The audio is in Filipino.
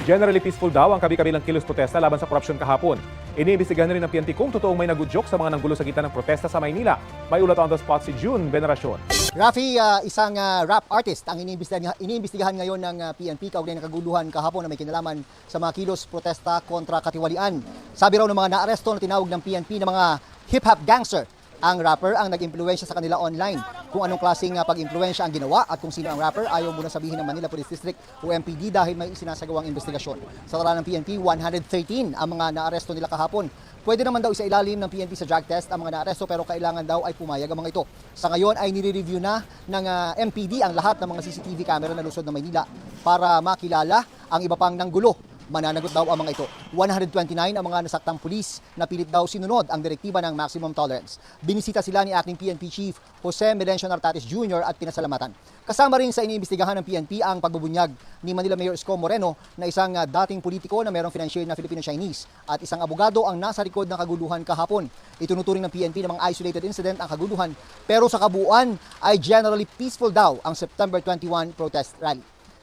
Generally peaceful daw ang kabi-kabilang kilos protesta laban sa korupsyon kahapon. Iniimbestigahan rin ng PNP kung totoong may nagudyok sa mga nanggulo sa gitna ng protesta sa Maynila. May ulat on the spot si June Veneracion. Rafi, isang rap artist ang iniimbestigahan ngayon ng PNP kaugnay ng kaguluhan kahapon na may kinalaman sa mga kilos protesta kontra katiwalian. Sabi raw ng mga naaresto na tinawag ng PNP na mga hip-hop gangster, ang rapper ang nag-impluwensya sa kanila online. Kung anong klaseng pag-impluwensya ang ginawa at kung sino ang rapper, ayaw muna sabihin ng Manila Police District o MPD dahil may isinasagawang investigasyon. Sa tala ng PNP, 113 ang mga naaresto nila kahapon. Pwede naman daw isailalim ng PNP sa drug test ang mga naaresto pero kailangan daw ay pumayag ang mga ito. Sa ngayon ay nire-review na ng MPD ang lahat ng mga CCTV camera na lusod ng Maynila para makilala ang iba pang nanggulo. Mananagot daw ang mga ito. 129 ang mga nasaktang pulis na pilit daw sinunod ang direktiba ng maximum tolerance. Binisita sila ni acting PNP Chief Jose Melencio Nartates Jr. at pinasalamatan. Kasama rin sa iniimbestigahan ng PNP ang pagbubunyag ni Manila Mayor Isko Moreno na isang dating politiko na mayroong financier na Filipino-Chinese at isang abogado ang nasa likod ng kaguluhan kahapon. Itunuturing ng PNP na mga isolated incident ang kaguluhan pero sa kabuuan ay generally peaceful daw ang September 21 protest rally.